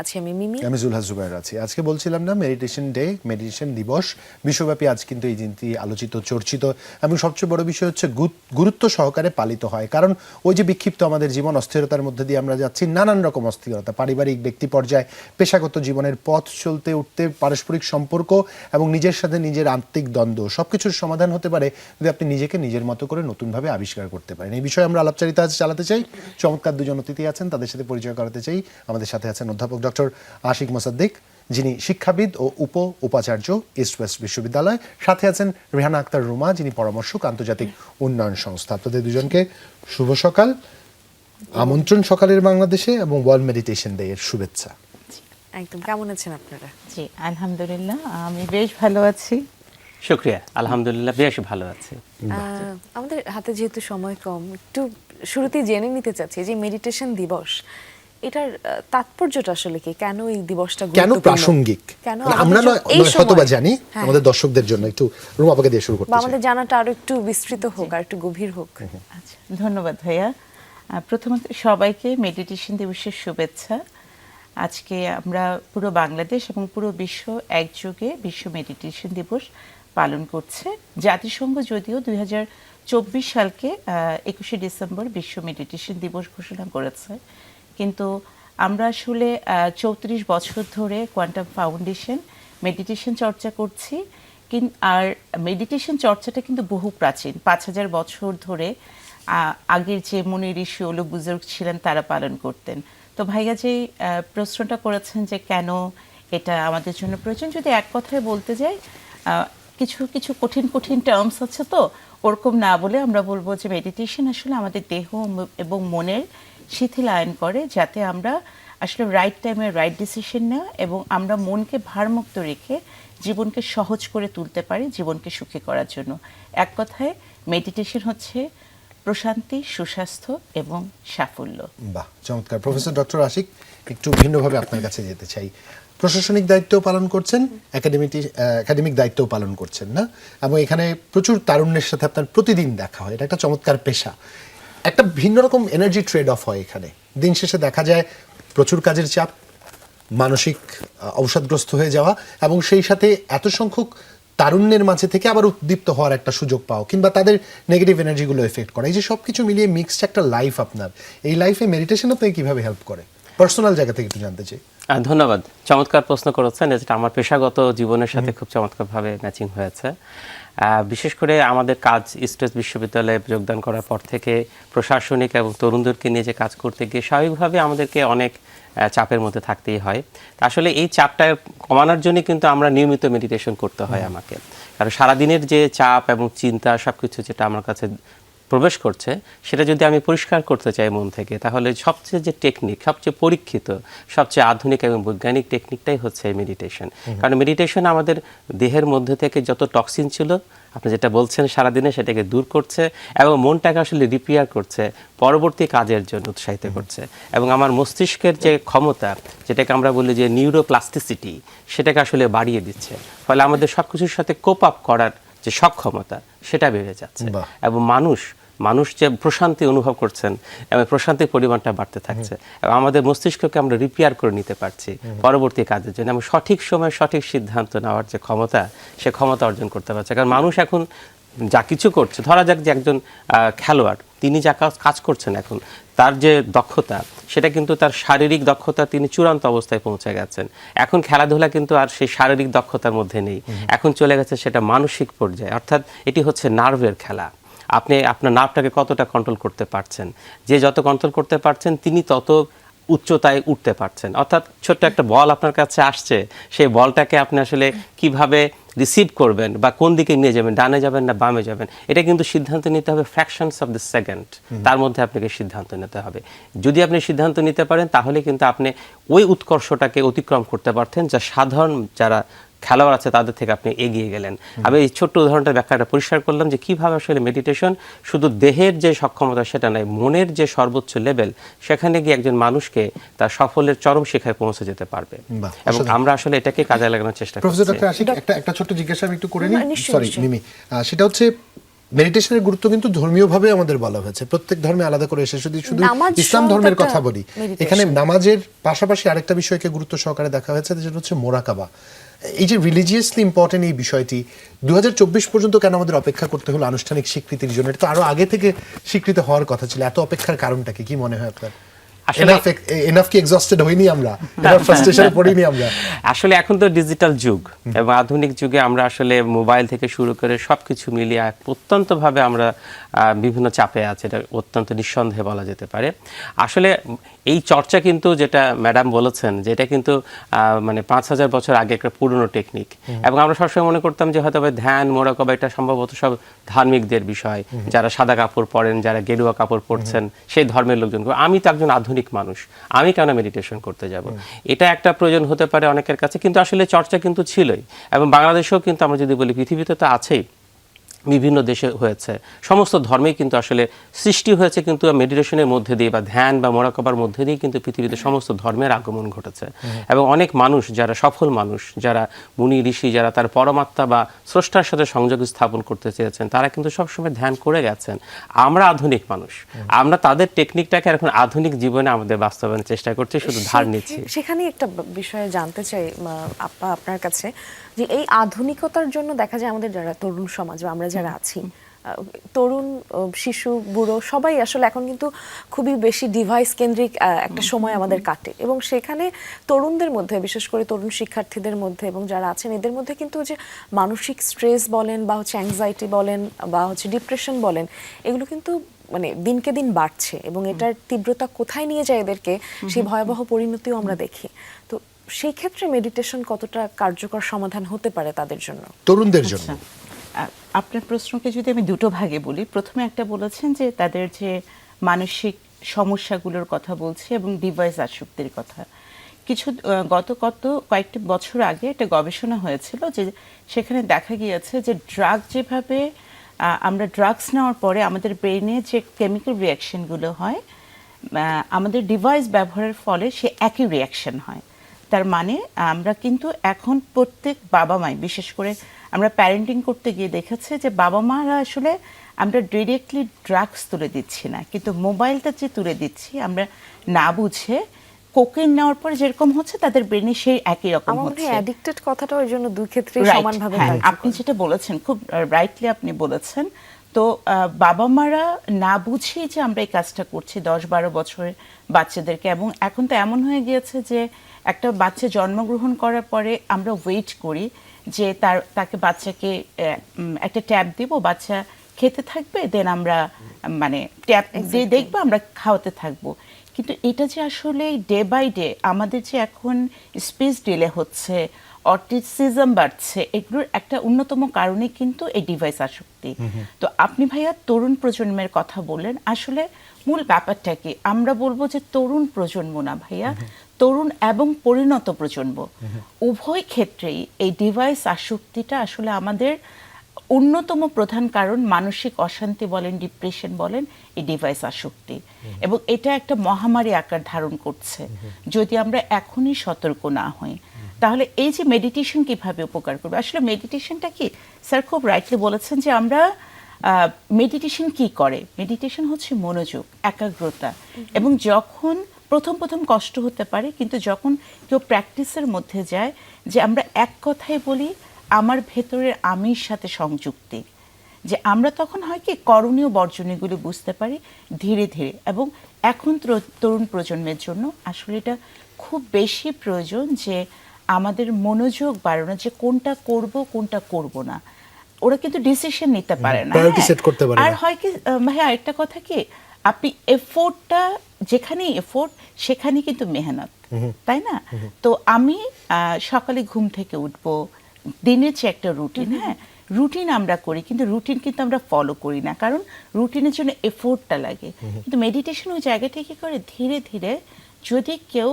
আছি আমি মিমি। আমি জুলহাস জুবায়ের আছি। আজকে বলছিলাম না মেডিটেশন ডে, মেডিটেশন দিবস বিশ্বব্যাপী আজ কিন্তু এই দিনটি আলোচিত, চর্চিত এবং সবচেয়ে বড় বিষয় হচ্ছে গুরুত্ব সহকারে পালিত হয়। কারণ ওই যে বিক্ষিপ্ত আমাদের জীবন, অস্থিরতার মধ্যে দিয়ে আমরা যাচ্ছি, নানান রকম অস্থিরতা, পারিবারিক, ব্যক্তি পর্যায়ে, পেশাগত জীবনের পথ চলতে উঠতে, পারস্পরিক সম্পর্ক এবং নিজের সাথে নিজের আত্মিক দ্বন্দ্ব সবকিছুর সমাধান হতে পারে যদি আপনি নিজেকে নিজের মতো করে নতুনভাবে আবিষ্কার করতে পারেন। এই বিষয়ে আমরা আলাপচারিতা আজ চালাতে চাই। চমৎকার দুজন অতিথি আছেন, তাদের সাথে পরিচয় করাতে চাই। আমাদের সাথে আছেন অধ্যাপক ডক্টর আশিক মোসাদ্দেক, যিনি শিক্ষাবিদ ও উপাচার্য, ইস্ট ওয়েস্ট বিশ্ববিদ্যালয়। সাথে আছেন রেহানা আক্তার রুমা, যিনি পরামর্শক, আন্তর্জাতিক উন্নয়ন সংস্থা। আপনাদের দুজনকে শুভ সকাল, আমন্ত্রণ সকালের বাংলাদেশে এবং ওয়ার্ল্ড মেডিটেশন ডে এর শুভেচ্ছা। একদম, কেমন আছেন আপনারা? জি আলহামদুলিল্লাহ, আমি বেশ ভালো আছি। শুকরিয়া, আলহামদুলিল্লাহ বেশ ভালো আছে। আমাদের হাতে যেহেতু সময় কম, একটু শুরুতেই জেনে নিতে চাচ্ছি যে মেডিটেশন দিবস, এটার তাৎপর্যটা আসলে কি? কেন এই দিবসটা কেন গুরুত্বপূর্ণ? প্রাসঙ্গিক? কেন আমরা এই হয়তোবা সময়? জানি, হ্যাঁ। আমাদের দর্শকদের জন্য একটু রুমা আপাকে দিয়ে শুরু করতে বা চাই। আমাদের জানাটা আরো একটু বিস্তৃত হোক, আর একটু গভীর হোক। আচ্ছা, ধন্যবাদ ভাইয়া। প্রথমত সবাইকে মেডিটেশন দিবসের শুভেচ্ছা। আজকে আমরা পুরো বাংলাদেশ এবং পুরো বিশ্ব একযোগে বিশ্ব মেডিটেশন দিবস পালন করছে। জাতিসংঘ যদিও 2024 সালকে 21শে ডিসেম্বর বিশ্ব মেডিটেশন দিবস ঘোষণা করেছে, কিন্তু আমরা আসলে 34 বছর ধরে কোয়ান্টাম ফাউন্ডেশন মেডিটেশন চর্চা করছি। আর মেডিটেশন চর্চাটা কিন্তু বহু প্রাচীন, 5000 বছর ধরে আগের যে মুনি ঋষি ওলো বুজুর্গ ছিলেন তারা পালন করতেন। তো ভাইয়া যে প্রশ্নটা করেছেন যে কেন এটা আমাদের জন্য প্রয়োজন, যদি এক কথায় বলতে যাই, কিছু কিছু কঠিন কঠিন টার্মস আছে, তো ওরকম না বলে আমরা বলবো যে মেডিটেশন আসলে আমাদের দেহ এবং মনের শিথিলায়ন করে, যাতে আমরা আসলে রাইট টাইমে রাইট ডিসিশন নেওয়া এবং আমরা মনকে ভারমুক্ত রেখে জীবনকে সহজ করে তুলতে পারি, জীবনকে সুখী করার জন্য। এক কথায় মেডিটেশন হচ্ছে প্রশান্তি, সুস্বাস্থ্য এবং সাফল্য। বাহ, চমৎকার। প্রফেসর ডক্টর আশিক, একটু ভিন্নভাবে আপনার কাছে যেতে চাই। প্রশাসনিক দায়িত্বও পালন করছেন, একাডেমিক দায়িত্বও পালন করছেন না, এবং এখানে প্রচুর তারুণ্যের সাথে আপনার প্রতিদিন দেখা হয়। এটা একটা চমৎকার পেশা। একটা ভিন্ন রকম এনার্জি ট্রেড অফ হয় এখানে। দিন শেষে দেখা যায় প্রচুর কাজের চাপ, মানসিক অবসাদগ্রস্ত হয়ে যাওয়া, এবং সেই সাথে এত সংখ্যক তারুণ্যের মাঝে থেকে আবার উদ্দীপ্ত হওয়ার একটা সুযোগ পাও, কিংবা তাদের নেগেটিভ এনার্জিগুলো এফেক্ট করে। এই যে সব কিছু মিলিয়ে মিক্সড একটা লাইফ আপনার, এই লাইফে মেডিটেশন আপনাকে কীভাবে হেল্প করে? পার্সোনাল জায়গা থেকে একটু জানতে চাই। ধন্যবাদ, চমৎকার প্রশ্ন করেছেন। যেটা আমার পেশাগত জীবনের সাথে খুব চমৎকারভাবে ম্যাচিং হয়েছে। বিশেষ করে আমাদের কাজ ইস্ট ওয়েস্ট বিশ্ববিদ্যালয়ে যোগদান করার পর থেকে প্রশাসনিক এবং তরুণদেরকে নিয়ে যে কাজ করতে গিয়ে স্বাভাবিকভাবে আমাদেরকে অনেক চাপের মধ্যে থাকতেই হয়। আসলে এই চাপটা কমানোর জন্য কিন্তু আমরা নিয়মিত মেডিটেশন করতে হয় আমাকে। কারণ সারাদিনের যে চাপ এবং চিন্তা সব কিছু যেটা আমার কাছে প্রবেশ করছে, সেটা যদি আমি পরিষ্কার করতে চাই মন থেকে, তাহলে সবচেয়ে যে টেকনিক, সবচেয়ে পরীক্ষিত, সবচেয়ে আধুনিক এবং বৈজ্ঞানিক টেকনিকটাই হচ্ছে মেডিটেশন। কারণ মেডিটেশন আমাদের দেহের মধ্যে থেকে যত টক্সিন ছিল, আপনি যেটা বলছেন সারাদিনে, সেটাকে দূর করছে এবং মনটাকে আসলে রিপেয়ার করছে, পরবর্তী কাজের জন্য উৎসাহিত করছে। এবং আমার মস্তিষ্কের যে ক্ষমতা, যেটাকে আমরা বলি যে নিউরোপ্লাস্টিসিটি, সেটাকে আসলে বাড়িয়ে দিচ্ছে। ফলে আমাদের সব কিছুর সাথে কোপ আপ করার যে সক্ষমতা, সেটা বেড়ে যাচ্ছে। এবং মানুষ যে প্রশান্তি অনুভব করছেন এবং প্রশান্তির পরিমাণটা বাড়তে থাকছে, এবং আমাদের মস্তিষ্ককে আমরা রিপেয়ার করে নিতে পারছি পরবর্তী কাজের জন্য, এবং সঠিক সময়ে সঠিক সিদ্ধান্ত নেওয়ার যে ক্ষমতা, সে ক্ষমতা অর্জন করতে পারছে। কারণ মানুষ এখন যা কিছু করছে, ধরা যাক যে একজন খেলোয়াড়, তিনি যা কাজ করছেন এখন, তার যে দক্ষতা, সেটা কিন্তু তার শারীরিক দক্ষতা, তিনি চূড়ান্ত অবস্থায় পৌঁছে গেছেন। এখন খেলাধুলা কিন্তু আর সেই শারীরিক দক্ষতার মধ্যে নেই, এখন চলে গেছে সেটা মানসিক পর্যায়ে। অর্থাৎ এটি হচ্ছে নার্ভের খেলা। আপনি আপনার নার্ভটাকে কতটা কন্ট্রোল করতে পারছেন, যে যত কন্ট্রোল করতে পারছেন তিনি তত উচ্চতায় উঠতে পারছেন। অর্থাৎ ছোট্ট একটা বল আপনার কাছে আসছে, সেই বলটাকে আপনি আসলে কিভাবে রিসিভ করবেন বা কোন দিকে নিয়ে যাবেন, ডানে যাবেন না বামে যাবেন, এটা কিন্তু সিদ্ধান্ত নিতে হবে ফ্র্যাকশনস অফ দ্য সেকেন্ড, তার মধ্যে আপনাকে সিদ্ধান্ত নিতে হবে। যদি আপনি সিদ্ধান্ত নিতে পারেন, তাহলে কিন্তু আপনি ওই উৎকর্ষটাকে অতিক্রম করতে পারতেন যা সাধারণ যারা খেলোয়াড় আছে তাদের থেকে আপনি এগিয়ে গেলেন। আমি এই ছোট্ট উদাহরণটা ব্যাখ্যাটা পরিষ্কার করলাম যে কিভাবে আসলে মেডিটেশন শুধু দেহের যে সক্ষমতা সেটা নয়, মনের যে সর্বোচ্চ লেভেল, সেখানে গিয়ে একজন মানুষকে তার সফলের চরম শিখায় পৌঁছে যেতে পারবে। এবং আমরা আসলে এটাকে কাজে লাগানোর চেষ্টা করছি। প্রফেসর ডক্টর আশিক, একটা ছোট্ট জিজ্ঞাসা আমি একটু করে নিই, সরি মিমি। সেটা হচ্ছে মেডিটেশনের গুরুত্ব কিন্তু ধর্মীয়ভাবে আমাদের বলা হয়েছে, প্রত্যেক ধর্মে আলাদা করে এসে শুধু শুধু নামাজ ইসলাম সহ ধর্মের একটা কথা বলি, meditation। এখানে নামাজের পাশাপাশি আরেকটা বিষয়কে গুরুত্ব সহকারে দেখা হয়েছে, যেটা হচ্ছে মোরাকাবা। এই যে রিলিজিয়াসলি ইম্পর্টেন্ট এই বিষয়টি 2024 পর্যন্ত কেন আমাদের অপেক্ষা করতে হলো আনুষ্ঠানিক স্বীকৃতির জন্য? এটা তো আরো আগে থেকে স্বীকৃত হওয়ার কথা ছিল, এত অপেক্ষার কারণটা কি মনে হয় আপনার? আসলে এনাফ কি এক্সস্টেড হইনি আমরা, এনাফ ফ্রাস্ট্রেশনে পড়িনি আমরা? আসলে এখন তো ডিজিটাল যুগ এবং আধুনিক যুগে আমরা আসলে মোবাইল থেকে শুরু করে সবকিছু মিলিয়ে অত্যন্তভাবে আমরা বিভিন্ন চাপে আছে, এটা অত্যন্ত নিঃসন্দেহে বলা যেতে পারে। আসলে এই চর্চা কিন্তু যেটা ম্যাডাম বলেছেন যে এটা কিন্তু মানে 5000 বছর আগে একটা পুরনো টেকনিক, এবং আমরা সবসময় মনে করতাম যে হয়তো ধ্যান মোরাকাবা এটা সম্ভবত সব ধার্মিকদের বিষয়, যারা সাদা কাপড় পরেন, যারা গেরুয়া কাপড় পরছেন সেই ধর্মের লোকজন। আমি তো একজন আধুনিক মানুষ, আমি কেন মেডিটেশন করতে যাব? এটা একটা প্রয়োজন হতে পারে অনেকের কাছে, কিন্তু আসলে চর্চা কিন্তু ছিলই, এবং বাংলাদেশেও কিন্তু আমরা যদি বলি পৃথিবীতে তো আছেই, বিভিন্ন দেশে হয়েছে, সমস্ত ধর্মেই কিন্তু আসলে সৃষ্টি হয়েছে কিন্তু মেডিটেশনের মধ্যে দিয়ে বা ধ্যান বা মোরাকাবার মধ্যে দিয়ে কিন্তু পৃথিবীতে সমস্ত ধর্মের আগমন ঘটেছে। এবং অনেক মানুষ, যারা সফল মানুষ, যারা মুনি ঋষি, যারা তার পরমাত্মা বা স্রষ্টার সাথে সংযোগ স্থাপন করতে চেয়েছেন, তারা কিন্তু সবসময় ধ্যান করে গেছেন। আমরা আধুনিক মানুষ, আমরা তাদের টেকনিকটাকে এখন আধুনিক জীবনে আমাদের বাস্তবায়নের চেষ্টা করছি, শুধু ধার নিচ্ছি। সেখানেই একটা বিষয়ে জানতে চাই আপা আপনার কাছে, যে এই আধুনিকতার জন্য দেখা যায় আমাদের যারা তরুণ সমাজ বা আমরা যারা আছি, তরুণ শিশু বুড়ো সবাই আসলে এখন কিন্তু খুবই বেশি ডিভাইস কেন্দ্রিক একটা সময় আমাদের কাটে, এবং সেখানে তরুণদের মধ্যে, বিশেষ করে তরুণ শিক্ষার্থীদের মধ্যে এবং যারা আছেন এদের মধ্যে কিন্তু যে মানসিক স্ট্রেস বলেন বা হচ্ছে অ্যাংজাইটি বলেন বা হচ্ছে ডিপ্রেশন বলেন, এগুলো কিন্তু মানে দিনকে দিন বাড়ছে, এবং এটার তীব্রতা কোথায় নিয়ে যায় এদেরকে সেই ভয়াবহ পরিণতিও আমরা দেখি। তো সেই ক্ষেত্রে মেডিটেশন কতটা কার্যকর সমাধান হতে পারে তাদের জন্য, তরুণদের জন্য? আপনার প্রশ্নকে যদি আমি দুটো ভাগে বলি, প্রথমে একটা বলেছেন যে তাদের যে মানসিক সমস্যাগুলোর কথা বলছে এবং ডিভাইস আসক্তির কথা। গত কয়েকটি বছর আগে একটা গবেষণা হয়েছিল যে সেখানে দেখা গিয়েছে যে ড্রাগ যেভাবে আমরা ড্রাগস নেওয়ার পরে আমাদের ব্রেনে যে কেমিক্যাল রিয়াকশনগুলো হয়, আমাদের ডিভাইস ব্যবহারের ফলে সে একই রিয়াকশন হয়। তার মানে আমরা কিন্তু এখন প্রত্যেক বাবা মাই, বিশেষ করে আমরা প্যারেন্টিং করতে গিয়ে দেখেছে যে বাবা মারা আসলে আমরা ডিরেক্টলি ড্রাগস তুলে দিচ্ছি না, কিন্তু মোবাইলটা যে তুলে দিচ্ছি আমরা না বুঝে, কোকেন নেওয়ার পরে যেরকম হচ্ছে তাদের ব্রেনে সেই একই রকম আমার মনে হচ্ছে। হয় অ্যাডিক্টেড কথাটা ওই জন্য দুই ক্ষেত্রেই Right, সমানভাবে হ্যাঁ, কার্যকর। আপনি যেটা বলেছেন খুব রাইটলি আপনি বলেছেন। তো বাবা মারা না বুঝি যে আমরা এই কাজটা করছি 10-12 বছরের বাচ্চাদেরকে, এবং এখন তো এমন হয়ে গিয়েছে যে একটা বাচ্চা জন্মগ্রহণ করার পরে আমরা ওয়েট করি যে তাকে বাচ্চাকে একটা ট্যাব দিব, বাচ্চা খেতে থাকবে, দেন আমরা মানে ট্যাব দিয়ে দেখবো, আমরা খাওয়াতে থাকবো। কিন্তু এটা যে আসলে ডে বাই ডে আমাদের যে এখন স্পেস ডিলে হচ্ছে, অটিসিজম বাড়ছে, এগুলোর একটা অন্যতম কারণে কিন্তু এই ডিভাইস আসক্তি। তো আপনি ভাইয়া তরুণ প্রজন্মের কথা বললেন, আসলে মূল ব্যাপারটা কি? আমরা বলবো যে তরুণ প্রজন্ম না ভাইয়া, তরুণ এবং পরিণত প্রজন্ম উভয় ক্ষেত্রেই এই ডিভাইস আসক্তিটা আসলে আমাদের অন্যতম প্রধান কারণ। মানসিক অশান্তি বলেন, ডিপ্রেশন বলেন, এই ডিভাইস আসক্তি, এবং এটা একটা মহামারী আকার ধারণ করছে যদি আমরা এখনই সতর্ক না হই। তাহলে এই যে মেডিটেশন কিভাবে উপকার করবে, আসলে মেডিটেশনটা কি, স্যার খুব রাইটলি বলেছেন যে আমরা মেডিটেশন কি করে, মেডিটেশন হচ্ছে মনোযোগ, একাগ্রতা, এবং যখন প্রথম কষ্ট হতে পারে, কিন্তু যখন কেউ প্র্যাকটিসের মধ্যে যায়, যে আমরা এক কথায় বলি আমার ভেতরের আমির সাথে সংযুক্তি, যে আমরা তখন হয় কি করণীয় বর্জনীয়গুলি বুঝতে পারি ধীরে ধীরে। এবং এখন তরুণ প্রজন্মের জন্য আসলে এটা খুব বেশি প্রয়োজন যে আমাদের মনোযোগ বাড়ানো, যে কোনটা করব কোনটা করব না। ওরা কিন্তু ডিসিশন নিতে পারে না, প্রায়োরিটি সেট করতে পারে না। আর হয় কি ভাই, আরেকটা কথা কি, আপনি এফোর্টটা যেখানেই এফোর্ট সেখানেই কিন্তু মেহনত, তাই না? তো আমি সকালে ঘুম থেকে উঠবো, দিনের যে একটা রুটিন, হ্যাঁ রুটিন আমরা করি, কিন্তু রুটিন কিন্তু আমরা ফলো করি না, কারণ রুটিনের জন্য এফোর্টটা লাগে। কিন্তু মেডিটেশন ওই জায়গাটা কি করে, ধীরে ধীরে যদি কেউ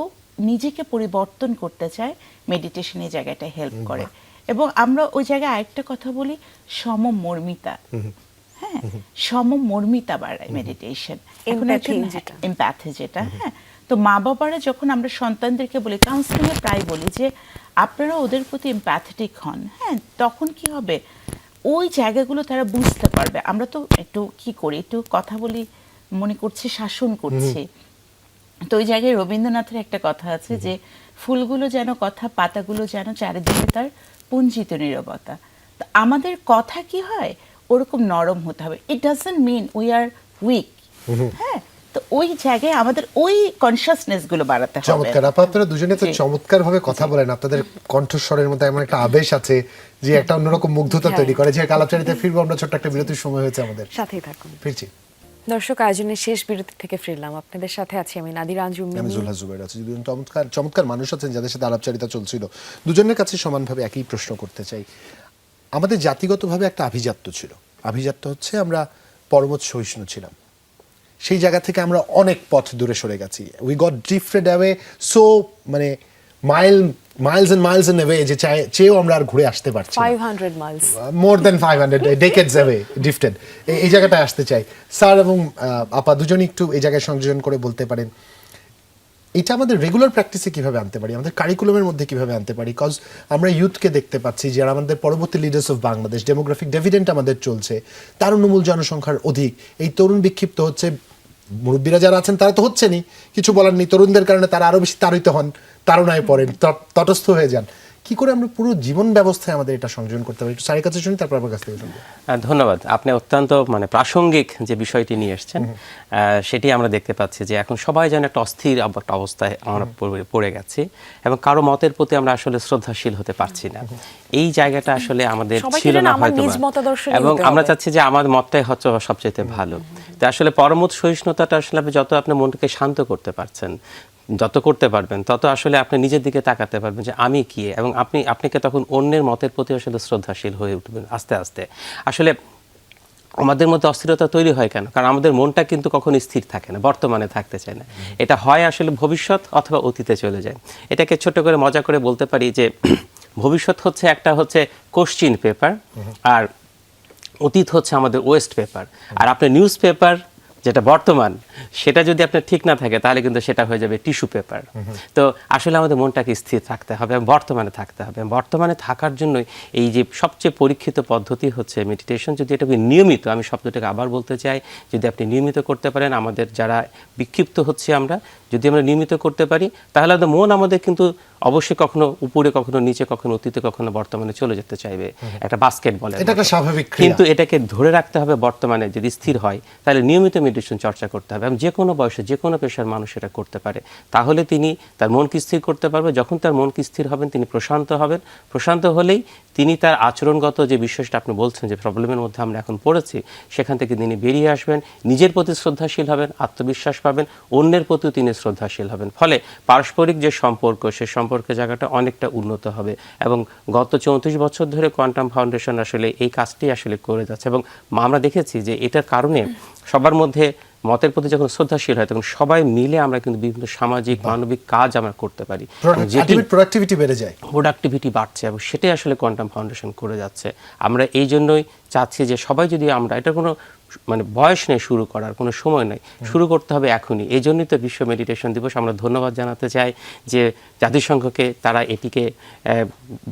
নিজেকে পরিবর্তন করতে চায়, মেডিটেশন এই জায়গাটা হেল্প করে। এবং আমরা ওই জায়গায় আরেকটা কথা বলি, সমমর্মিতা, হ্যাঁ সমমর্মিতা বাড়ায় মেডিটেশন, এমপ্যাথি যেটা, হ্যাঁ। তো মা বাবারা যখন আমরা সন্তানদেরকে বলি, কাউন্সিলিংয়ে প্রায় বলি যে আপনারা ওদের প্রতি এমপ্যাথেটিক হন, হ্যাঁ, তখন কি হবে, ওই জায়গাগুলো তারা বুঝতে পারবে। আমরা তো একটু কি করি, একটু কথা বলি, মনে করছে শাসন করছে। তো ওই জায়গায় রবীন্দ্রনাথের একটা কথা আছে যে ফুলগুলো যেন কথা, পাতাগুলো যেন চারিদিকে তার পুঞ্জিত নীরবতা। তো আমাদের কথা কি হয়, ওরকম নরম হতে হবে। It doesn't mean we are weak. হ্যাঁ, তো ওই জায়গায় আমাদের ওই কনসিয়াসনেস গুলো বাড়াতে হবে। চমৎকার আপা, আপনারা দুজনে তো চমৎকার ভাবে কথা বলেন। আপনাদের কণ্ঠস্বরের মধ্যে এমন একটা আবেশ আছে যে একটা অন্যরকম মুগ্ধতা তৈরি করে। যে আলাপচারিতায় ফিরবো আমরা, ছোট্ট একটা বিরতির সময় হয়েছে আমাদের, সাথেই থাকুন। ফিরছি। দর্শক, আয়োজনের শেষ বিরতি থেকে ফিরলাম। আপনাদের সাথে আছি আমি নাদিরা আঞ্জুম, আমি জুলহাস জুবাইর আছি। দুজন চমৎকার চমৎকার মানুষ আছেন যাদের সাথে আলাপচারিতা চলছিল। দুজনের কাছে সমানভাবে একই প্রশ্ন করতে চাই। আমাদের জাতিগতভাবে একটা আভিজাত্য ছিল। আভিজাত্য হচ্ছে আমরা পরমত সহিষ্ণু ছিলাম। সেই জায়গা থেকে আমরা অনেক পথ দূরে সরে গেছি। We got drifted away so, মানে miles and miles and away, যে চেয়েও আমরা আর ঘুরে আসতে পারছি না। 500 miles, more than 500 decades away drifted. এই জায়গাটায় আসতে চাই। স্যার এবং আপা দুজনই একটু এই জায়গায় সংযোজন করে বলতে পারেন এটা আমাদের রেগুলার প্র্যাকটিসে কিভাবে আনতে পারি, আমাদের কারিকুলামের মধ্যে কিভাবে আনতে পারি। কজ আমরা ইউথকে দেখতে পাচ্ছি যারা আমাদের পরবর্তী leaders of Bangladesh, demographic dividend আমাদের চলছে, তারুণ্যমূল জনসংখ্যার অধিক। এই তরুণ বিক্ষিপ্ত হচ্ছে, মুরব্বীরা যারা আছেন তারা তো হচ্ছেনই, কিছু বলার নেই। তরুণদের কারণে তারা আরো বেশি তাড়িত হন, তাড়নায় পড়েন, তটস্থ হয়ে যান। কি করে আমরা পুরো জীবন ব্যবস্থায় আমাদের এটা সংযোজন করতে পারি? একটু স্যারের কাছে শুনি, তারপর আমার কাছ থেকে শুনবো। ধন্যবাদ। আপনি অত্যন্ত প্রাসঙ্গিক যে বিষয়টি নিয়ে এসেছেন, সেটি আমরা দেখতে পাচ্ছি যে এখন সবাই যেন একটা অস্থির একটা অবস্থায় আমরা পড়ে গেছি এবং কারো মতের প্রতি আমরা আসলে শ্রদ্ধাশীল হতে পারছি না। এই জায়গাটা আসলে আমাদের ছিল না হয়তো, এবং আমরা চাচ্ছি যে আমার মতটাই হচ্ছে সবচেয়ে ভালো। তো আসলে পরমত সহিষ্ণুতাটা আসলে যত আপনি মনটাকে শান্ত করতে পারছেন, যত করতে পারবেন, তত আসলে আপনি নিজের দিকে তাকাতে পারবেন যে আমি কি, এবং আপনাকে তখন অন্যের মতের প্রতি আসলে শ্রদ্ধাশীল হয়ে উঠবেন আস্তে আস্তে। আসলে আমাদের মধ্যে অস্থিরতা তৈরি হয় কেন? কারণ আমাদের মনটা কিন্তু কখনো স্থির থাকে না, বর্তমানে থাকতে চায় না। এটা হয় আসলে ভবিষ্যৎ অথবা অতীতে চলে যায়। এটাকে ছোট করে মজা করে বলতে পারি যে ভবিষ্যৎ হচ্ছে একটা কোশ্চিন পেপার, আর অতীত হচ্ছে আমাদের ওয়েস্ট পেপার। আর আপনার নিউজ পেপার যেটা বর্তমান, সেটা যদি আপনার ঠিক না থাকে তাহলে কিন্তু সেটা হয়ে যাবে টিস্যু পেপার। তো আসলে আমাদের মনটাকে স্থির থাকতে হবে, বর্তমানে থাকতে হবে। বর্তমানে থাকার জন্যই এই যে সবচেয়ে পরীক্ষিত পদ্ধতি হচ্ছে মেডিটেশন। যদি এটাকে নিয়মিত, আমি শব্দটাকে আবার বলতে চাই, যদি আপনি নিয়মিত করতে পারেন, আমাদের যারা বিক্ষিপ্ত হচ্ছে আমরা যদি আমরা নিয়মিত করতে পারি, তাহলে আমাদের মন আমাদের কিন্তু অবশ্যই কখনো উপরে, কখনো নিচে, কখনো অতীতে, কখনো বর্তমানে চলে যেতে চাইবে। একটা বাস্কেট বলে, এটা একটা স্বাভাবিক ক্রিয়া। কিন্তু এটাকে ধরে রাখতে হবে। বর্তমানে যদি স্থির হয় তাহলে নিয়মিত মেডিটেশন চর্চা করতে হবে। এবং যে কোনো বয়সে, যে কোনো পেশার মানুষ এটা করতে পারে। তাহলে তিনি তার মনকে স্থির করতে পারবে। যখন তার মনকে স্থির হবেন, তিনি প্রশান্ত হবেন। প্রশান্ত হলেই তিনি তার আচরণগত যে বিষয়টা আপনি বলছেন যে প্রবলেমের মধ্যে আমরা এখন পড়েছি, সেখান থেকে তিনি বেরিয়ে আসবেন, নিজের প্রতি শ্রদ্ধাশীল হবেন, আত্মবিশ্বাস পাবেন, অন্যের প্রতিও তিনি শ্রদ্ধাশীল হবেন। ফলে পারস্পরিক যে সম্পর্ক, সে সম্পর্কের জায়গাটা অনেকটা উন্নত হবে। এবং গত 34 বছর ধরে কোয়ান্টাম ফাউন্ডেশন আসলে এই কাজটি আসলে করে যাচ্ছে, এবং আমরা দেখেছি যে এটার কারণে সবার মধ্যে মতের প্রতি যখন শ্রদ্ধাশীল হয়, তখন সবাই মিলে আমরা কিন্তু বিভিন্ন সামাজিক মানবিক কাজ আমরা করতে পারি, প্রোডাক্টিভিটি বেড়ে যায়, প্রোডাক্টিভিটি বাড়ছে, এবং সেটাই আসলে কোয়ান্টাম ফাউন্ডেশন করে যাচ্ছে। আমরা এই জন্যই চাচ্ছি যে সবাই যদি আমরা, এটা কোনো বয়স নেই শুরু করার, কোনো সময় নেই, শুরু করতে হবে এখনই। এই জন্যই তো বিশ্ব মেডিটেশন দিবস। আমরা ধন্যবাদ জানাতে চাই যে জাতিসংঘকে, তারা এটিকে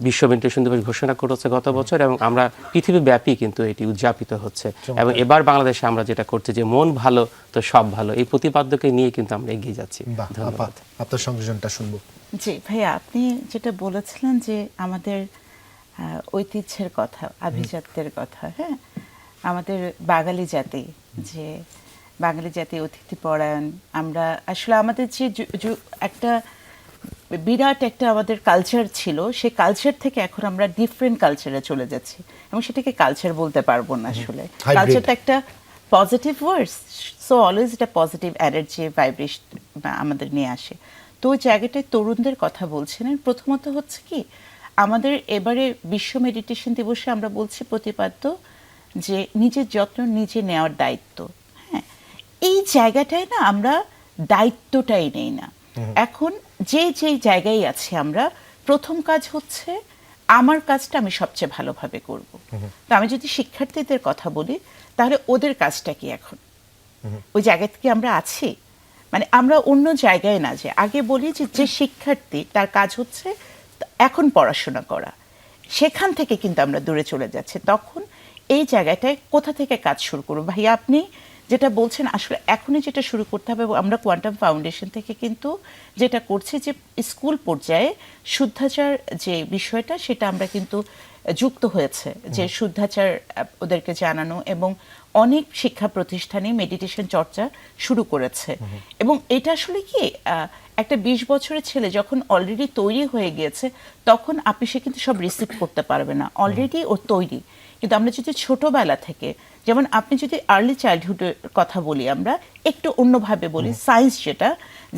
বিশ্ব মেডিটেশন দিবস ঘোষণা করেছে গত বছর, এবং আমরা পৃথিবীব্যাপী কিন্তু এটি উদযাপিত হচ্ছে। এবং এবার বাংলাদেশে আমরা যেটা করছি যে মন ভালো তো সব ভালো, এই প্রতিপাদ্যকে নিয়ে কিন্তু আমরা এগিয়ে যাচ্ছি। ধন্যবাদ। আপনার সংযোজনটা শুনবো। জি ভাইয়া, আপনি যেটা বলেছিলেন যে আমাদের ঐতিহ্যের কথা, আভিজাত্যের কথা, হ্যাঁ, আমাদের বাঙালি জাতি, যে বাঙালি জাতি অতিথি পরায়ণ, আমরা আসলে আমাদের যে একটা বিরাট একটা আমাদের কালচার ছিল, সেই কালচার থেকে এখন আমরা ডিফারেন্ট কালচারে চলে যাচ্ছি, এবং সেটাকে কালচার বলতে পারবো না। আসলে কালচারটা একটা পজিটিভ ওয়ার্ডস, সো অলওয়েজ এটা পজিটিভ এনার্জি ভাইব্রেশন আমাদের নিয়ে আসে। তো ওই জায়গাটায় তরুণদের কথা বলছিলেন। প্রথমত হচ্ছে কি, আমাদের এবারে বিশ্ব মেডিটেশন দিবসে আমরা বলছি প্রতিপাদ্য যে নিজের যত্ন নিজে নেওয়ার দায়িত্ব। হ্যাঁ, এই জায়গাটায় না আমরা দায়িত্বটাই নেই না। এখন যে জায়গায় আছি আমরা, প্রথম কাজ হচ্ছে আমার কাজটা আমি সবচেয়ে ভালোভাবে করব। তো আমি যদি শিক্ষার্থীদের কথা বলি, তাহলে ওদের কাজটা কি এখন? ওই জায়গা থেকে আমরা আছি, মানে আমরা অন্য জায়গায় না, যে আগে বলি যে শিক্ষার্থী তার কাজ হচ্ছে এখন পড়াশোনা করা, সেখান থেকে কিন্তু আমরা দূরে চলে যাচ্ছি। তখন এই জায়গাটায় কোথা থেকে কাজ শুরু করবো? ভাইয়া আপনি যেটা বলছেন আসলে এখনই যেটা শুরু করতে হবে, এবং আমরা কোয়ান্টাম ফাউন্ডেশন থেকে কিন্তু যেটা করছি যে স্কুল পর্যায়ে শুদ্ধাচার যে বিষয়টা সেটা আমরা কিন্তু যুক্ত হয়েছে, যে শুদ্ধাচার ওদেরকে জানানো, এবং অনেক শিক্ষা প্রতিষ্ঠানে মেডিটেশন চর্চা শুরু করেছে। এবং এটা আসলে কি একটা 20 বছরের ছেলে যখন অলরেডি তৈরি হয়ে গিয়েছে তখন আপনি সে কিন্তু সব রিসিভ করতে পারবে না, অলরেডি ও তৈরি। কিন্তু আমরা যদি ছোটবেলা থেকে, যেমন আপনি যদি আর্লি চাইল্ডহুডের কথা বলি, আমরা একটু অন্যভাবে বলি, সায়েন্স যেটা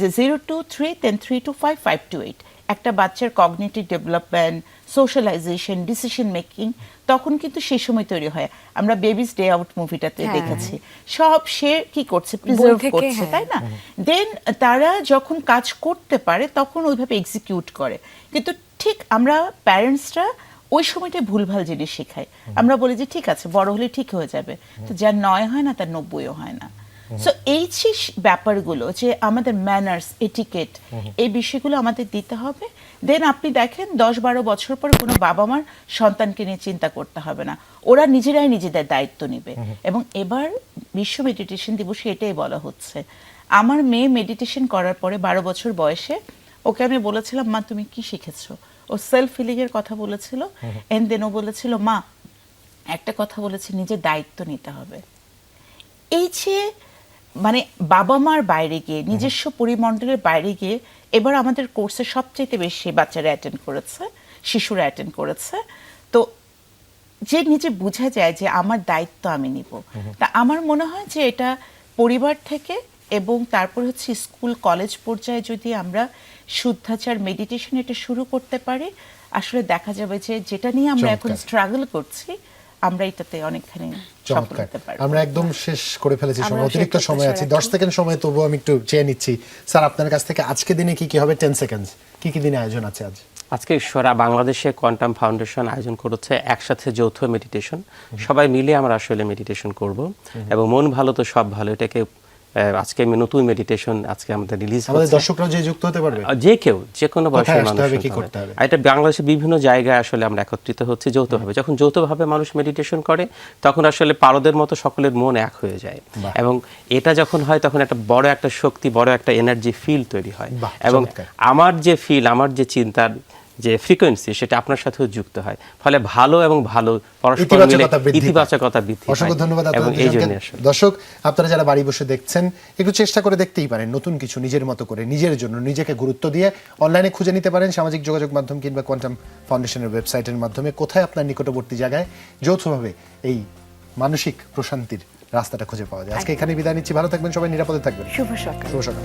যে 0 to 3, then 3 to 5, 5 to 8, একটা বাচ্চার cognitive development, socialisation, decision making তখন কিন্তু সেই সময় তৈরি হয়। আমরা বেবিস ডে আউট মুভিটাতে দেখেছি সব সে কি করছে, প্রিজার্ভ থেকে, করছে, তাই না? দেন তারা যখন কাজ করতে পারে তখন ওইভাবে এক্সিকিউট করে। কিন্তু ঠিক আমরা প্যারেন্টসরা ওই সময়টা ভুলভাল জিনিস শেখাই। আমরা বলি যে ঠিক আছে বড় হলে ঠিক হয়ে যাবে, তো যার 9 হয় না তার 90ও হয় না। সো এই যে ব্যাপারগুলো, যে আমাদের ম্যানার্স, এটিকেট, এই বিষয়গুলো আমাদের দিতে হবে। দেন আপনি দেখেন 10-12 বছর পর কোনো বাবা মার সন্তানকে নিয়ে চিন্তা করতে হবে না, ওরা নিজেরাই নিজেদের দায়িত্ব নেবে। এবং এবার বিশ্ব মেডিটেশন দিবসে এটাই বলা হচ্ছে। আমার মেয়ে মেডিটেশন করার পরে 12 বছর বয়সে ওকে আমি বলেছিলাম, মা তুমি কি শিখেছো? ও সেলফ ফিলিং এর কথা বলেছিল, এন্ড দেন ও বলেছিল, মা একটা কথা বলেছে, নিজের দায়িত্ব নিতে হবে। এই যে মানে বাবা মার বাইরে গিয়ে, নিজস্ব পরিমণ্ডলের বাইরে গিয়ে, এবার আমাদের কোর্সে সবচেয়ে বেশি বাচ্চারা অ্যাটেন্ড করেছে, শিশুরা অ্যাটেন্ড করেছে। তো যে নিজে বোঝা যায় যে আমার দায়িত্ব আমি নিব। তা আমার মনে হয় যে এটা পরিবার থেকে, এবং তারপর হচ্ছে স্কুল কলেজ পর্যায়ে যদি আমরা শুদ্ধাচার মেডিটেশন এটা শুরু করতে পারি, আসলে দেখা যাবে যে যেটা নিয়ে আমরা এখন স্ট্রাগল করছি আমরা এটাতে অনেকখানি সফল চমৎকার। হতে পারি। আমরা একদম শেষ করে ফেলেছি, আমরা সময় অতিরিক্ত শেষ সময় করতে আছে, চাই 10 সেকেন্ড সময়, তবুও আমি একটু চেয়ে নিচ্ছি স্যার আপনার কাছ থেকে আজকে দিনে কি কি হবে, 10 সেকেন্ড, কি কি দিনে আয়োজন আছে আজ? আজকে সারা বাংলাদেশে কোয়ান্টাম ফাউন্ডেশন আয়োজন করেছে একসাথে যৌথ মেডিটেশন। সবাই মিলে আমরা আসলে মেডিটেশন করব, এবং মন ভালো তো সব ভালো, এটাকে আজকে নতুন মেডিটেশন আজকে আমাদের রিলিজ আমাদের হচ্ছে। দর্শকরাও যে যুক্ত হতে পারবে, যে কেউ, যে কোনো কোথায় বয়সের আসতে মানুষ হবে, কি হতে করতে হবে। হবে? আর এটা বাংলাদেশের বিভিন্ন জায়গায় আসলে আমরা একত্রিত হচ্ছে যৌথভাবে। যখন যৌথভাবে মানুষ মেডিটেশন করে তখন আসলে পারদের মতো সকলের মন এক হয়ে যায়, এবং এটা যখন হয় তখন একটা বড় একটা শক্তি, বড় একটা এনার্জি ফিল তৈরি হয়, বাহ, এবং চমৎকার। আমার যে ফিল, আমার যে চিন্তার যে ফ্রিকোয়েন্সি, সেটা আপনার সাথেও যুক্ত হয়, ফলে ভালো এবং ভালো পরস্পর মিলে ইতিবাচকতা বৃদ্ধি পায়। ইতিবাচকতা বৃদ্ধি পায়। অসংখ্য ধন্যবাদ এবং আপনাদের এই দুজনকে। জন্য আসলে দর্শক আপনারা যারা বাড়ি বসে দেখছেন, একটু চেষ্টা করে দেখতেই পারেন নতুন কিছু নিজের মতো করে, নিজের জন্য নিজেকে গুরুত্ব দিয়ে অনলাইনে খুঁজে নিতে পারেন, সামাজিক যোগাযোগ মাধ্যম কিংবা কোয়ান্টাম ফাউন্ডেশনের ওয়েবসাইটের মাধ্যমে, কোথায় আপনার নিকটবর্তী জায়গায় যৌথভাবে এই মানসিক প্রশান্তির রাস্তাটা খুঁজে পাওয়া যায়। আজকে এখানে বিদায় নিচ্ছি, ভালো থাকবেন সবাই, নিরাপদে থাকবেন, শুভ সকাল। শুভ সকাল।